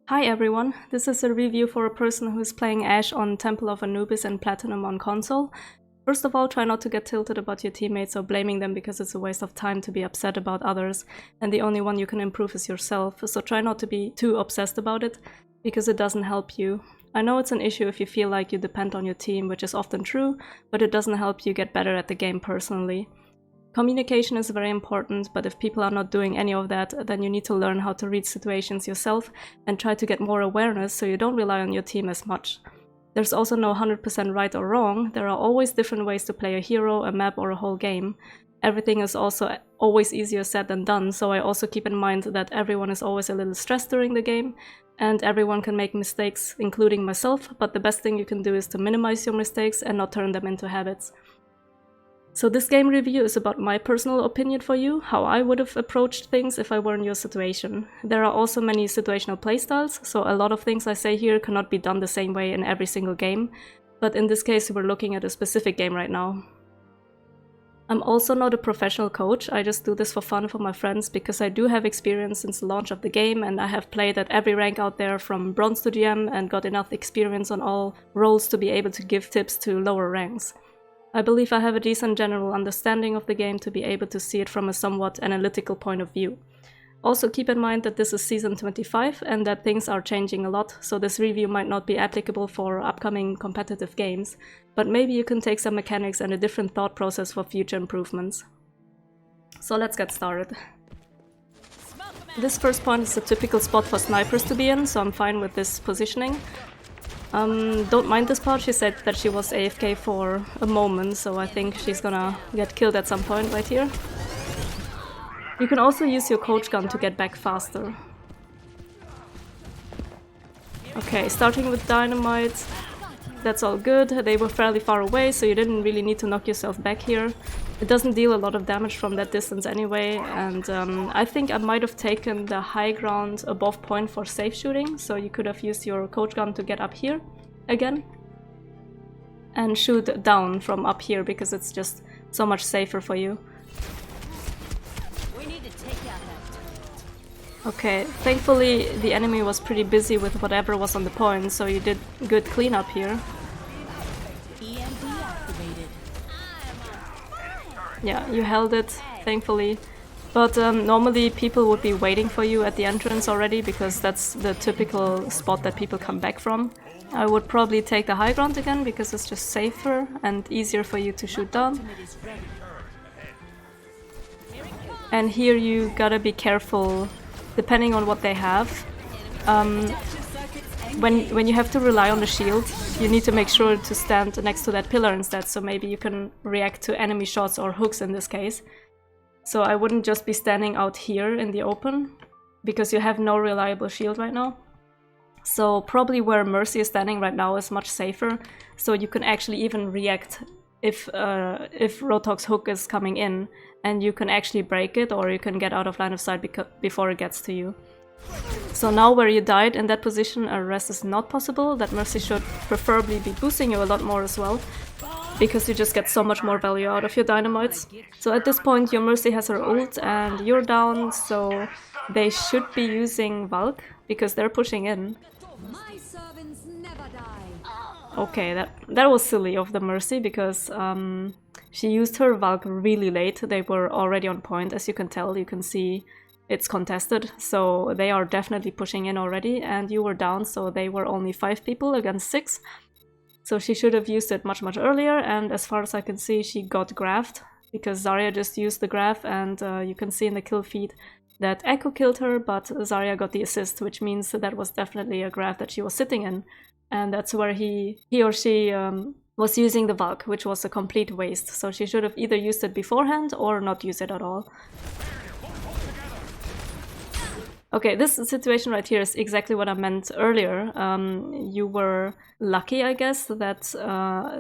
Hi everyone, this is a review for a person who is playing Ashe on Temple of Anubis and Platinum on console. First of all, try not to get tilted about your teammates or blaming them because it's a waste of time to be upset about others, and the only one you can improve is yourself, so try not to be too obsessed about it, because it doesn't help you. I know it's an issue if you feel like you depend on your team, which is often true, but it doesn't help you get better at the game personally. Communication is very important, but if people are not doing any of that, then you need to learn how to read situations yourself and try to get more awareness so you don't rely on your team as much. There's also no 100% right or wrong, there are always different ways to play a hero, a map or a whole game. Everything is also always easier said than done, so I also keep in mind that everyone is always a little stressed during the game, and everyone can make mistakes, including myself, but the best thing you can do is to minimize your mistakes and not turn them into habits. So this game review is about my personal opinion for you, how I would have approached things if I were in your situation. There are also many situational playstyles, so a lot of things I say here cannot be done the same way in every single game, but in this case we're looking at a specific game right now. I'm also not a professional coach, I just do this for fun for my friends because I do have experience since the launch of the game and I have played at every rank out there from bronze to GM and got enough experience on all roles to be able to give tips to lower ranks. I believe I have a decent general understanding of the game to be able to see it from a somewhat analytical point of view. Also keep in mind that this is season 25 and that things are changing a lot, so this review might not be applicable for upcoming competitive games, but maybe you can take some mechanics and a different thought process for future improvements. So let's get started. This first point is a typical spot for snipers to be in, so I'm fine with this positioning. Don't mind this part, she said that she was AFK for a moment, so I think she's gonna get killed at some point right here. You can also use your coach gun to get back faster. Okay, starting with dynamite, that's all good. They were fairly far away, so you didn't really need to knock yourself back here. It doesn't deal a lot of damage from that distance anyway, and I think I might have taken the high ground above point for safe shooting, so you could have used your coach gun to get up here again and shoot down from up here because it's just so much safer for you. Okay, thankfully the enemy was pretty busy with whatever was on the point, so you did good cleanup here. Yeah, you held it, thankfully. But normally people would be waiting for you at the entrance already, because that's the typical spot that people come back from. I would probably take the high ground again, because it's just safer and easier for you to shoot down. And here you gotta be careful, depending on what they have. When you have to rely on the shield, you need to make sure to stand next to that pillar instead, so maybe you can react to enemy shots or hooks in this case. So I wouldn't just be standing out here in the open, because you have no reliable shield right now. So probably where Mercy is standing right now is much safer, so you can actually even react if Roadhog's hook is coming in, and you can actually break it, or you can get out of line of sight before it gets to you. So now where you died in that position, a rest is not possible. That Mercy should preferably be boosting you a lot more as well, because you just get so much more value out of your dynamites. So at this point your Mercy has her ult and you're down, so they should be using Valk, because they're pushing in. Okay, that was silly of the Mercy, because she used her Valk really late. They were already on point, as you can tell. You can see it's contested, so they are definitely pushing in already, and you were down, so they were only 5 people against 6. So she should have used it much earlier, and as far as I can see, she got graphed, because Zarya just used the graph, and you can see in the kill feed that Echo killed her, but Zarya got the assist, which means that was definitely a graph that she was sitting in, and that's where he or she was using the Valk, which was a complete waste, so she should have either used it beforehand or not used it at all. Okay, this situation right here is exactly what I meant earlier. You were lucky, I guess, that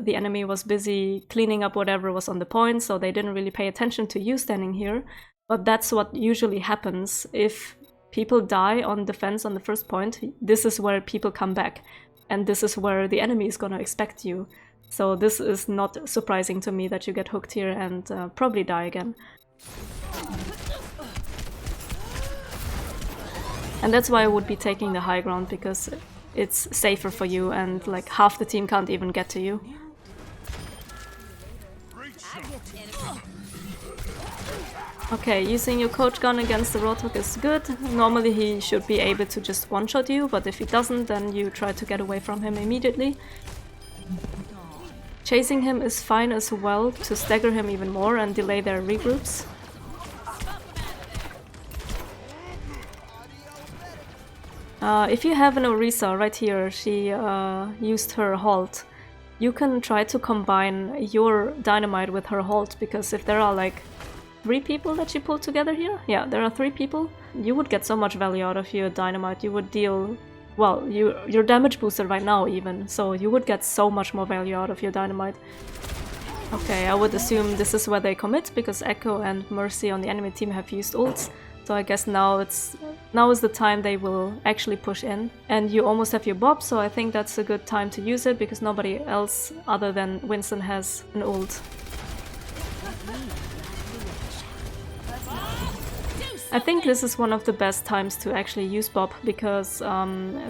the enemy was busy cleaning up whatever was on the point, so they didn't really pay attention to you standing here. But that's what usually happens. If people die on defense on the first point, this is where people come back. And this is where the enemy is gonna expect you. So this is not surprising to me that you get hooked here and probably die again. And that's why I would be taking the high ground, because it's safer for you and like half the team can't even get to you. Okay, using your coach gun against the Roadhog is good. Normally he should be able to just one-shot you, but if he doesn't, then you try to get away from him immediately. Chasing him is fine as well, to stagger him even more and delay their regroups. If you have an Orisa right here, she used her halt. You can try to combine your dynamite with her halt, because if there are like 3 people that she pulled together here? Yeah, there are 3 people. You would get so much value out of your dynamite. You would deal... well, you're damage boosted right now even, so you would get so much more value out of your dynamite. Okay, I would assume this is where they commit, because Echo and Mercy on the enemy team have used ults. So I guess now is the time they will actually push in. And you almost have your Bob, so I think that's a good time to use it, because nobody else other than Winston has an ult. I think this is one of the best times to actually use Bob, because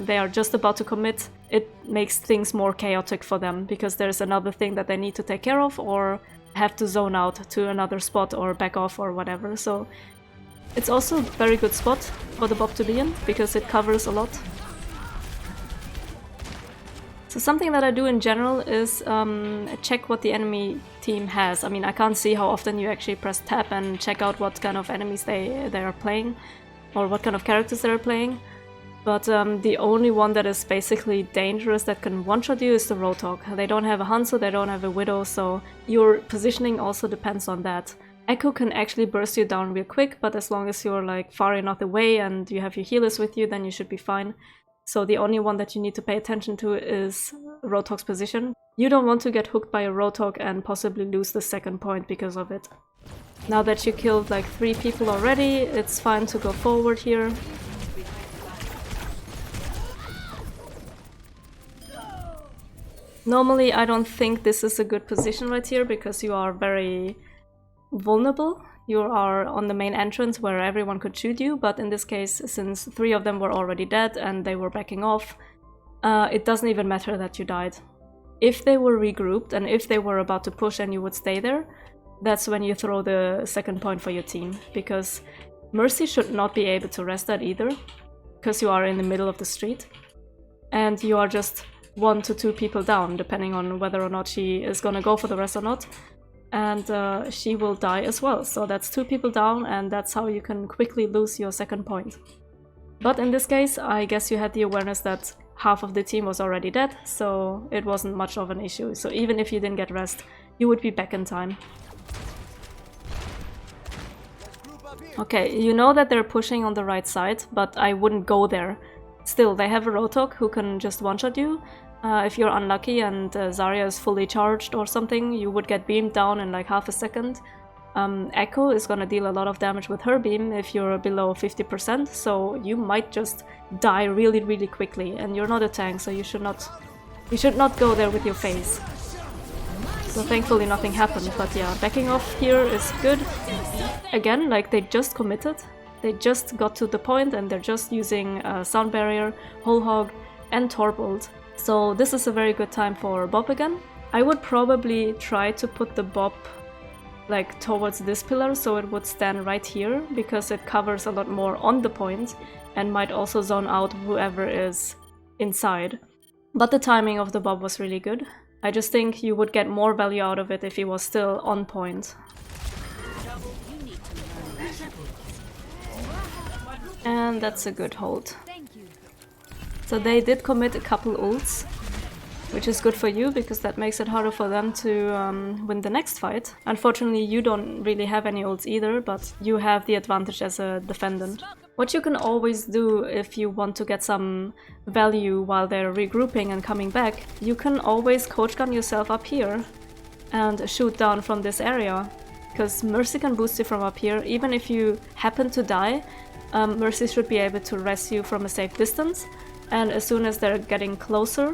they are just about to commit. It makes things more chaotic for them, because there's another thing that they need to take care of, or have to zone out to another spot or back off or whatever. So it's also a very good spot for the Bob to be in, because it covers a lot. So something that I do in general is check what the enemy team has. I mean, I can't see how often you actually press tab and check out what kind of enemies they are playing, or what kind of characters they're playing. But the only one that is basically dangerous that can one-shot you is the Roadhog. They don't have a Hanzo, they don't have a Widow, so your positioning also depends on that. Echo can actually burst you down real quick, but as long as you're like far enough away and you have your healers with you, then you should be fine. So the only one that you need to pay attention to is Roadhog's position. You don't want to get hooked by a Roadhog and possibly lose the second point because of it. Now that you killed like 3 people already, it's fine to go forward here. Normally I don't think this is a good position right here, because you are very vulnerable. You are on the main entrance where everyone could shoot you, but in this case, since 3 of them were already dead and they were backing off, it doesn't even matter that you died. If they were regrouped and if they were about to push and you would stay there, that's when you throw the second point for your team, because Mercy should not be able to rest that either, because you are in the middle of the street and you are just 1 to 2 people down, depending on whether or not she is gonna go for the rest or not. And she will die as well, so that's 2 people down, and that's how you can quickly lose your second point. But in this case, I guess you had the awareness that half of the team was already dead, so it wasn't much of an issue. So even if you didn't get rest, you would be back in time. Okay, you know that they're pushing on the right side, but I wouldn't go there. Still, they have a Roadhog who can just one-shot you. If you're unlucky and Zarya is fully charged or something, you would get beamed down in like half a second. Echo is gonna deal a lot of damage with her beam if you're below 50%, so you might just die really, really quickly, and you're not a tank, so you should not go there with your face. So thankfully nothing happened, but yeah, backing off here is good. Again, like they just committed, they just got to the point and they're just using Sound Barrier, Whole Hog and Torbolt. So this is a very good time for Bob again. I would probably try to put the Bob like towards this pillar so it would stand right here, because it covers a lot more on the point and might also zone out whoever is inside. But the timing of the Bob was really good. I just think you would get more value out of it if he was still on point. And that's a good hold. So they did commit a couple ults, which is good for you, because that makes it harder for them to win the next fight. Unfortunately, you don't really have any ults either, but you have the advantage as a defendant. What you can always do if you want to get some value while they're regrouping and coming back, you can always coach gun yourself up here and shoot down from this area, because Mercy can boost you from up here. Even if you happen to die, Mercy should be able to res you from a safe distance. And as soon as they're getting closer,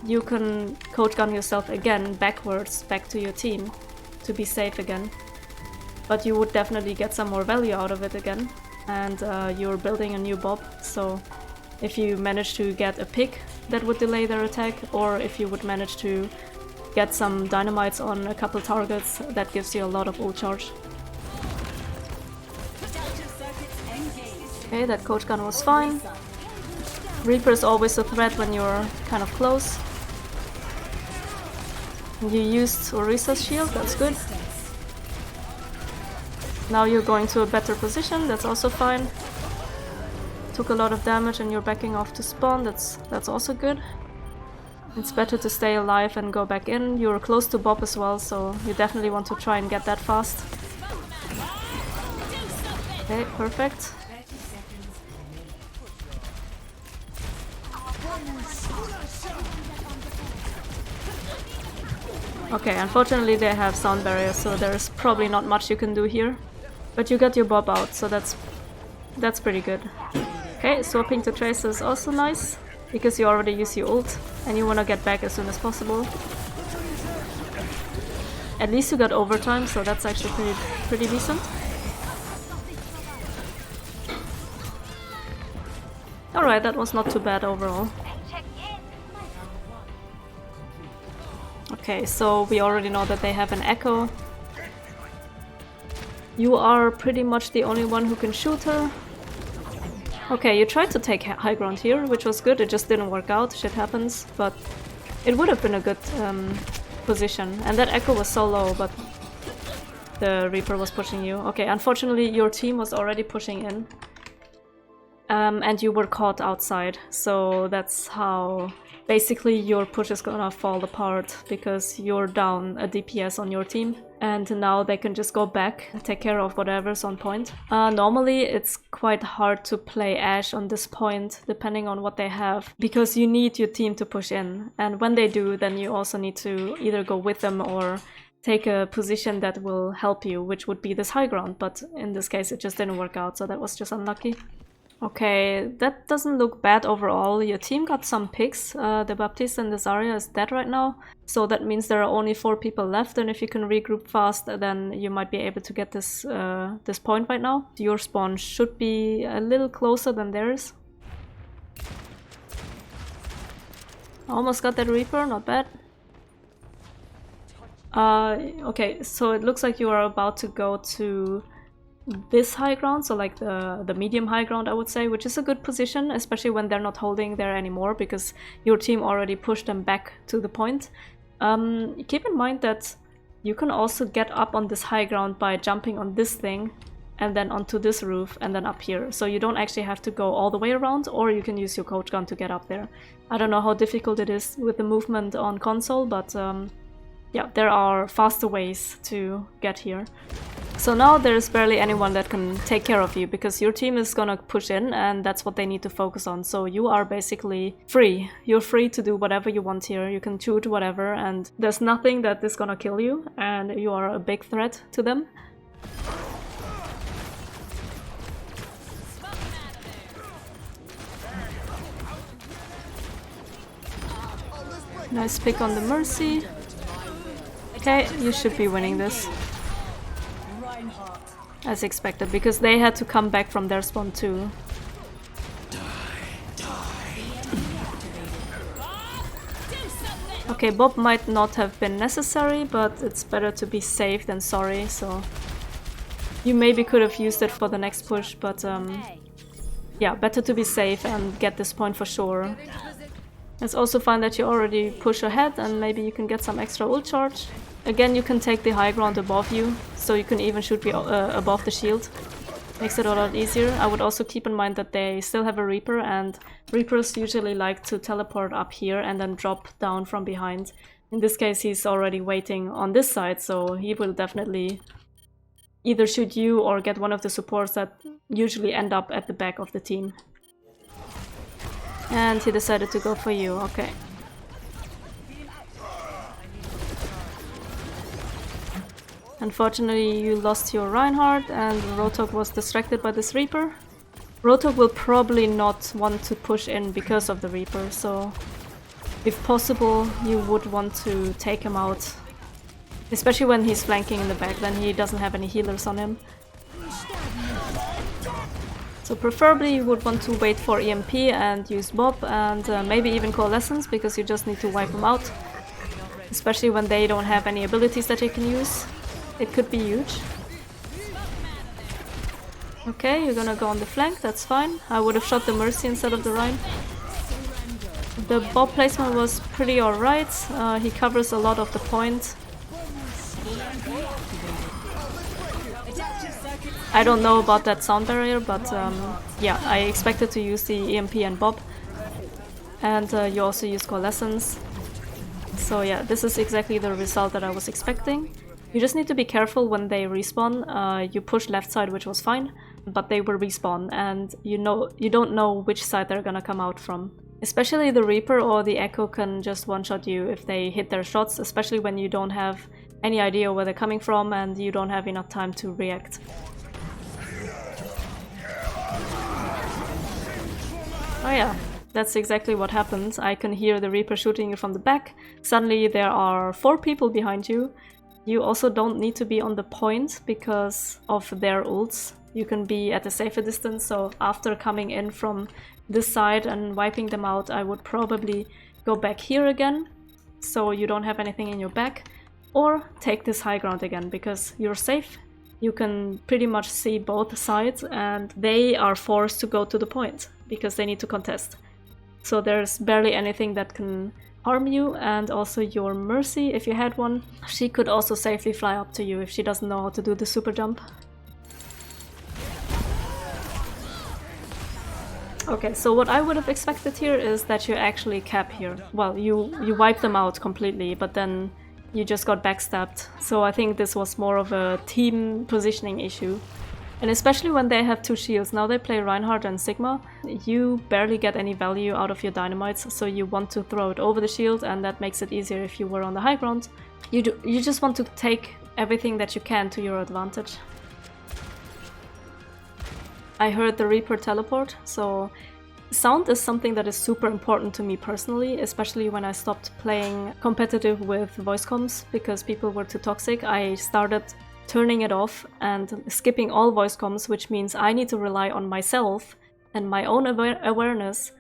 you can coach gun yourself again backwards back to your team to be safe again. But you would definitely get some more value out of it again. and you're building a new Bob, so if you manage to get a pick that would delay their attack, or if you would manage to get some dynamites on a couple targets, that gives you a lot of ult charge. Okay, that coach gun was fine. Reaper is always a threat when you're kind of close. You used Orisa's shield, that's good. Now you're going to a better position, that's also fine. Took a lot of damage and you're backing off to spawn, that's also good. It's better to stay alive and go back in. You're close to Bob as well, so you definitely want to try and get that fast. Okay, perfect. Okay, unfortunately they have sound barriers, so there's probably not much you can do here. But you got your Bob out, so that's pretty good. Okay, swapping to Tracer is also nice, because you already use your ult, and you want to get back as soon as possible. At least you got overtime, so that's actually pretty decent. Alright, that was not too bad overall. Okay, so we already know that they have an echo. You are pretty much the only one who can shoot her. Okay, you tried to take high ground here, which was good, it just didn't work out, shit happens, but it would have been a good position. And that echo was so low, but the Reaper was pushing you. Okay, unfortunately your team was already pushing in. And you were caught outside, so that's how basically your push is gonna fall apart, because you're down a DPS on your team, and now they can just go back and take care of whatever's on point. Normally it's quite hard to play Ashe on this point, depending on what they have, because you need your team to push in, and when they do, then you also need to either go with them or take a position that will help you, which would be this high ground, but in this case it just didn't work out, so that was just unlucky. Okay, that doesn't look bad overall. Your team got some picks. The Baptiste and the Zarya is dead right now, so that means there are only 4 people left, and if you can regroup fast, then you might be able to get this this point right now. Your spawn should be a little closer than theirs. Almost got that Reaper, not bad. Okay, so it looks like you are about to go to this high ground, so like the medium high ground, I would say, which is a good position, especially when they're not holding there anymore, because your team already pushed them back to the point. Keep in mind that you can also get up on this high ground by jumping on this thing and then onto this roof and then up here, so you don't actually have to go all the way around, or you can use your coach gun to get up there. I don't know how difficult it is with the movement on console, but yeah, there are faster ways to get here. So now there's barely anyone that can take care of you, because your team is gonna push in and that's what they need to focus on. So you are basically free. You're free to do whatever you want here. You can shoot whatever, and there's nothing that is gonna kill you, and you are a big threat to them. Nice pick on the Mercy. Okay, you should be winning this. As expected, because they had to come back from their spawn too. Okay, Bob might not have been necessary, but it's better to be safe than sorry, so... You maybe could have used it for the next push, but yeah, better to be safe and get this point for sure. It's also fine that you already push ahead and maybe you can get some extra ult charge. Again, you can take the high ground above you, so you can even shoot above the shield. Makes it a lot easier. I would also keep in mind that they still have a Reaper, and Reapers usually like to teleport up here and then drop down from behind. In this case, he's already waiting on this side, so he will definitely either shoot you or get one of the supports that usually end up at the back of the team. And he decided to go for you, okay. Unfortunately, you lost your Reinhardt and Rotok was distracted by this Reaper. Rotok will probably not want to push in because of the Reaper, so if possible, you would want to take him out. Especially when he's flanking in the back, then he doesn't have any healers on him. So preferably you would want to wait for EMP and use Bob and maybe even Coalescence, because you just need to wipe them out. Especially when they don't have any abilities that you can use. It could be huge. Okay, you're gonna go on the flank, that's fine. I would have shot the Mercy instead of the Rhine. The Bob placement was pretty alright. He covers a lot of the point. I don't know about that sound barrier, but yeah, I expected to use the EMP and Bob. And you also use Coalescence. So yeah, this is exactly the result that I was expecting. You just need to be careful when they respawn. You push left side, which was fine, but they will respawn, and you don't know which side they're gonna come out from. Especially the Reaper or the Echo can just one-shot you if they hit their shots, especially when you don't have any idea where they're coming from and you don't have enough time to react. Oh yeah, that's exactly what happens. I can hear the Reaper shooting you from the back. Suddenly there are 4 people behind you. You also don't need to be on the point because of their ults. You can be at a safer distance, so after coming in from this side and wiping them out, I would probably go back here again, so you don't have anything in your back, or take this high ground again, because you're safe. You can pretty much see both sides, and they are forced to go to the point, because they need to contest. So there's barely anything that can harm you, and also your Mercy, if you had one, she could also safely fly up to you if she doesn't know how to do the super jump. Okay, so what I would have expected here is that you actually cap here. Well, you wipe them out completely, but then you just got backstabbed. So I think this was more of a team positioning issue. And especially when they have 2 shields. Now they play Reinhardt and Sigma. You barely get any value out of your dynamites, so you want to throw it over the shield, and that makes it easier if you were on the high ground. You just want to take everything that you can to your advantage. I heard the Reaper teleport, so sound is something that is super important to me personally, especially when I stopped playing competitive with voice comms because people were too toxic. I started turning it off and skipping all voice comms, which means I need to rely on myself and my own awareness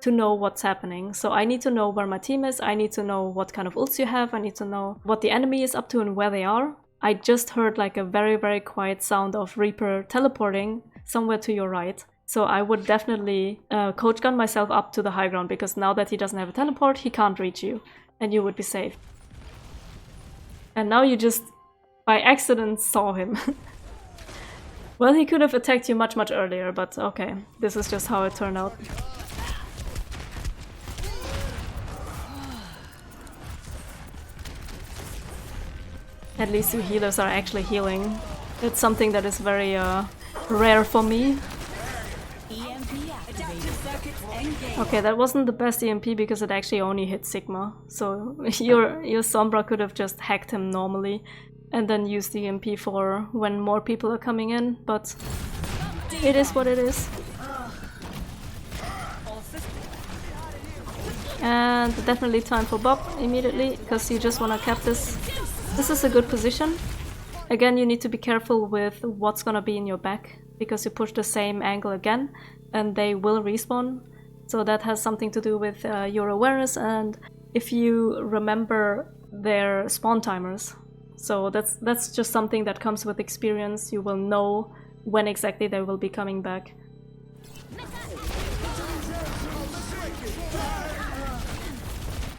to know what's happening. So I need to know where my team is, I need to know what kind of ults you have, I need to know what the enemy is up to and where they are. I just heard like a very, very quiet sound of Reaper teleporting somewhere to your right. So I would definitely coach gun myself up to the high ground, because now that he doesn't have a teleport, he can't reach you and you would be safe. And now you just by accident saw him. Well, he could have attacked you much, much earlier, but okay, this is just how it turned out. At least you healers are actually healing. It's something that is very rare for me. Okay, that wasn't the best EMP because it actually only hit Sigma. So your Sombra could have just hacked him normally and then used the EMP for when more people are coming in, but it is what it is. And definitely time for Bob immediately, because you just want to cap this. This is a good position. Again, you need to be careful with what's gonna be in your back, because you push the same angle again and they will respawn. So that has something to do with your awareness and if you remember their spawn timers. So that's just something that comes with experience. You will know when exactly they will be coming back.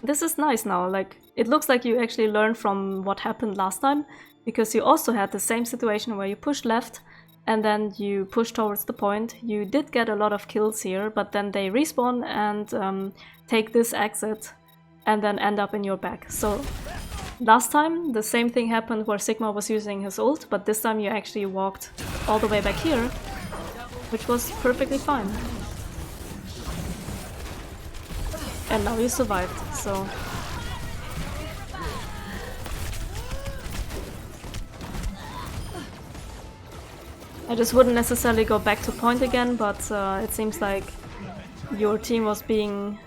This is nice now, like it looks like you actually learned from what happened last time, because you also had the same situation where you pushed left and then you push towards the point. You did get a lot of kills here, but then they respawn and take this exit and then end up in your back. So last time the same thing happened where Sigma was using his ult, but this time you actually walked all the way back here, which was perfectly fine. And now you survived, so... I just wouldn't necessarily go back to point again, but it seems like your team was being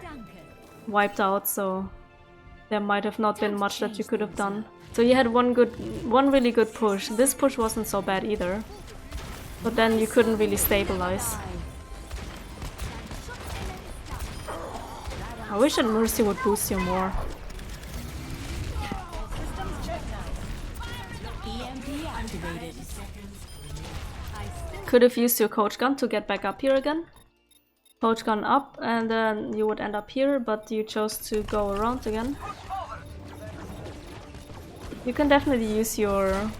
wiped out, so there might have not been much that you could have done. So you had one really good push. This push wasn't so bad either, but then you couldn't really stabilize. I wish that Mercy would boost you more. Could have used your coach gun to get back up here again. Coach gun up, and then you would end up here, but you chose to go around again. You can definitely use your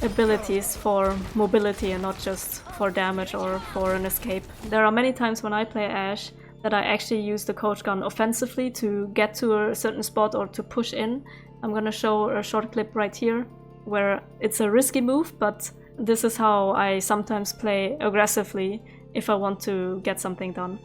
abilities for mobility and not just for damage or for an escape. There are many times when I play Ashe that I actually use the coach gun offensively to get to a certain spot or to push in. I'm gonna show a short clip right here where it's a risky move, but this is how I sometimes play aggressively if I want to get something done.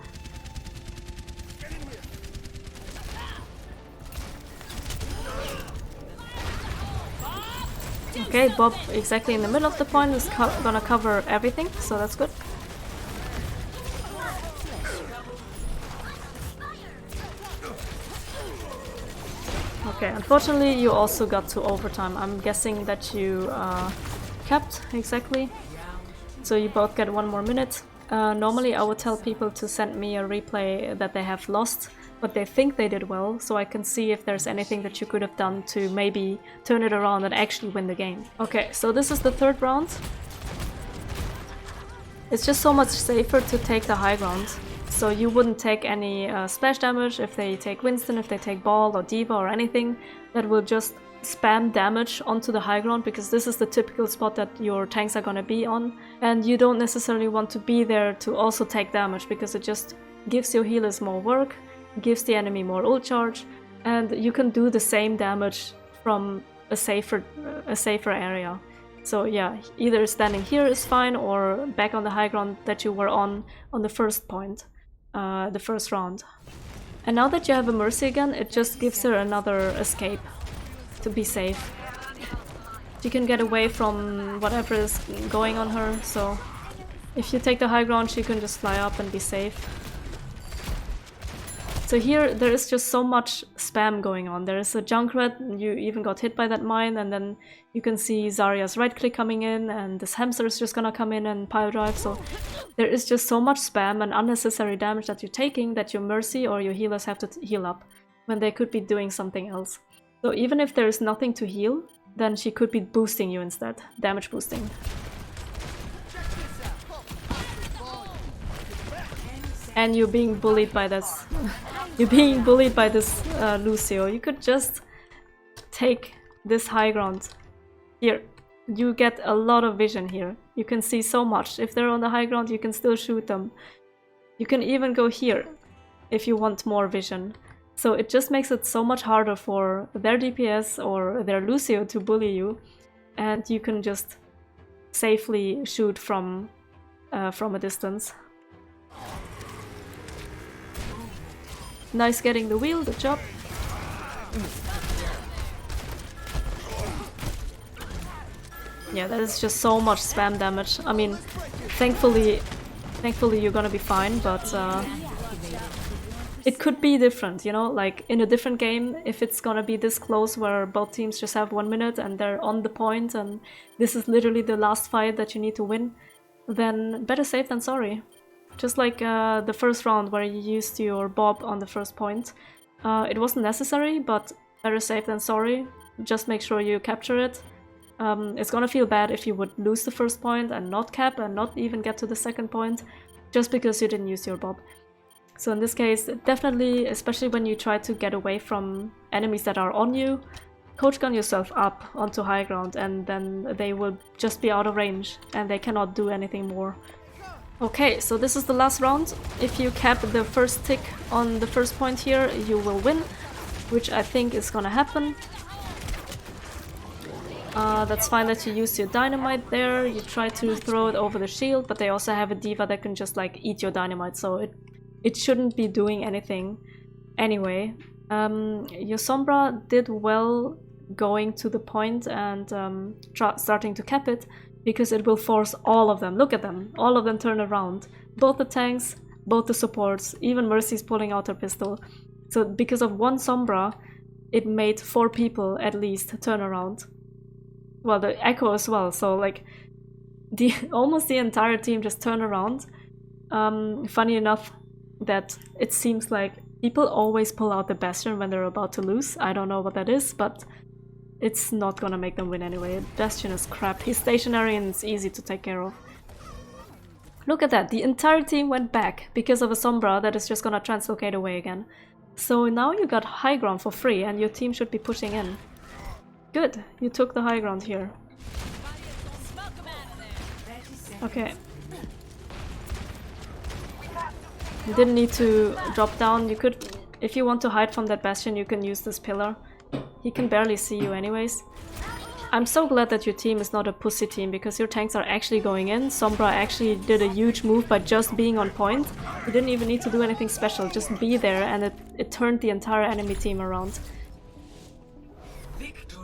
Okay, Bob exactly in the middle of the point is gonna cover everything, so that's good. Okay, unfortunately you also got to overtime. I'm guessing that you capped exactly, so you both get 1 more minute. Normally I would tell people to send me a replay that they have lost, but they think they did well, so I can see if there's anything that you could have done to maybe turn it around and actually win the game. Okay, so this is the 3rd round. It's just so much safer to take the high ground. So you wouldn't take any splash damage if they take Winston, if they take Ball or Diva or anything. That will just spam damage onto the high ground, because this is the typical spot that your tanks are gonna be on. And you don't necessarily want to be there to also take damage, because it just gives your healers more work, gives the enemy more ult charge, and you can do the same damage from a safer area. So yeah, either standing here is fine or back on the high ground that you were on the first point, the first round. And now that you have a Mercy again, it just gives her another escape to be safe. She can get away from whatever is going on her, so if you take the high ground she can just fly up and be safe. So here there is just so much spam going on. There is a Junkrat, and you even got hit by that mine, and then you can see Zarya's right click coming in, and this hamster is just gonna come in and pile drive. So there is just so much spam and unnecessary damage that you're taking that your Mercy or your healers have to heal up when they could be doing something else. So even if there is nothing to heal, then she could be boosting you instead, damage boosting. And you're being bullied by this. You're being bullied by this Lucio. You could just take this high ground. Here, you get a lot of vision here. You can see so much. If they're on the high ground, you can still shoot them. You can even go here if you want more vision. So it just makes it so much harder for their DPS or their Lucio to bully you, and you can just safely shoot from a distance. Nice getting the wheel, good job. Yeah, that is just so much spam damage. I mean, thankfully you're gonna be fine, but it could be different, you know? Like, in a different game, if it's gonna be this close where both teams just have 1 minute and they're on the point and this is literally the last fight that you need to win, then better safe than sorry. Just like the first round where you used your Bob on the first point. It wasn't necessary, but better safe than sorry. Just make sure you capture it. It's gonna feel bad if you would lose the first point and not cap and not even get to the second point, just because you didn't use your Bob. So in this case, definitely, especially when you try to get away from enemies that are on you, coach gun yourself up onto high ground, and then they will just be out of range and they cannot do anything more. Okay, so this is the last round. If you cap the first tick on the first point here, you will win, which I think is gonna happen. That's fine that you use your dynamite there. You try to throw it over the shield, but they also have a diva that can just like eat your dynamite, so it shouldn't be doing anything anyway. Your Sombra did well going to the point and starting to cap it, because it will force all of them. Look at them, all of them turn around. Both the tanks, both the supports, even Mercy's pulling out her pistol. So because of one Sombra, it made 4 people at least turn around. Well, the Echo as well, so like almost the entire team just turned around. Funny enough that it seems like People always pull out the Bastion when they're about to lose. I don't know what that is, but it's not gonna make them win anyway. Bastion is crap. He's stationary and it's easy to take care of. Look at that, the entire team went back because of a Sombra that is just gonna translocate away again. So now you got high ground for free and your team should be pushing in. Good, you took the high ground here. Okay. You didn't need to drop down. You could, if you want to hide from that Bastion, you can use this pillar. He can barely see you anyways. I'm so glad that your team is not a pussy team because your tanks are actually going in. Sombra actually did a huge move by just being on point. You didn't even need to do anything special, just be there, and it turned the entire enemy team around.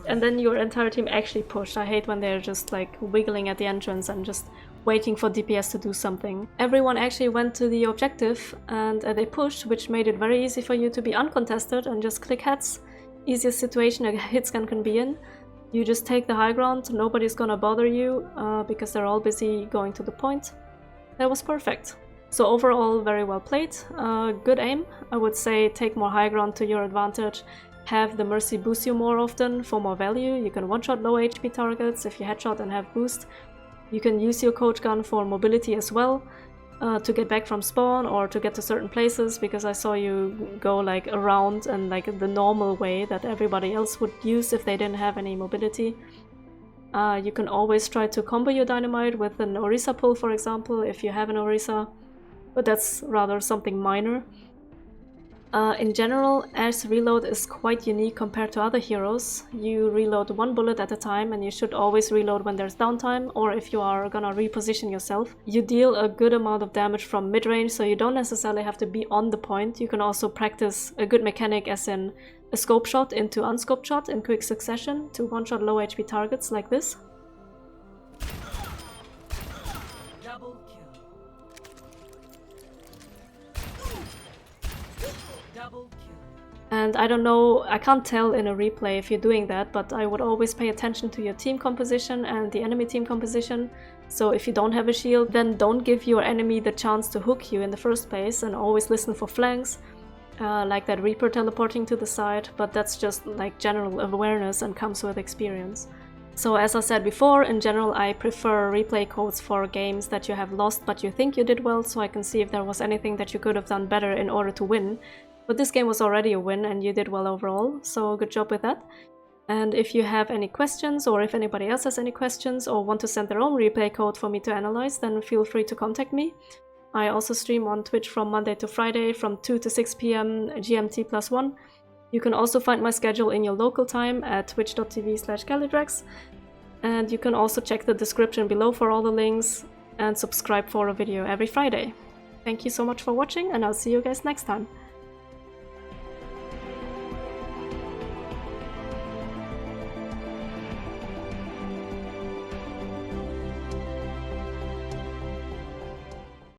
And then your entire team actually pushed. I hate when they're just like wiggling at the entrance and just waiting for DPS to do something. Everyone actually went to the objective and they pushed, which made it very easy for you to be uncontested and just click heads. Easiest situation a hitscan can be in. You just take the high ground, nobody's gonna bother you because they're all busy going to the point. That was perfect. So overall, very well played. Good aim. I would say take more high ground to your advantage. Have the Mercy boost you more often for more value. You can one-shot low HP targets if you headshot and have boost. You can use your coach gun for mobility as well, to get back from spawn or to get to certain places, because I saw you go like around and like the normal way that everybody else would use if they didn't have any mobility. You can always try to combo your dynamite with an Orisa pull, for example, if you have an Orisa, but that's rather something minor. In general, Ashe's reload is quite unique compared to other heroes. You reload one bullet at a time and you should always reload when there's downtime, or if you are gonna reposition yourself. You deal a good amount of damage from mid-range, so you don't necessarily have to be on the point. You can also practice a good mechanic, as in a scope shot into unscoped shot in quick succession to one-shot low HP targets like this. And I don't know, I can't tell in a replay if you're doing that, but I would always pay attention to your team composition and the enemy team composition. So if you don't have a shield, then don't give your enemy the chance to hook you in the first place, and always listen for flanks, like that Reaper teleporting to the side, but that's just like general awareness and comes with experience. So as I said before, in general I prefer replay codes for games that you have lost but you think you did well, so I can see if there was anything that you could have done better in order to win. But this game was already a win and you did well overall, so good job with that. And if you have any questions, or if anybody else has any questions or want to send their own replay code for me to analyze, then feel free to contact me. I also stream on Twitch from Monday to Friday from 2 to 6 PM GMT +1. You can also find my schedule in your local time at twitch.tv/Calidrax. And you can also check the description below for all the links and subscribe for a video every Friday. Thank you so much for watching, and I'll see you guys next time.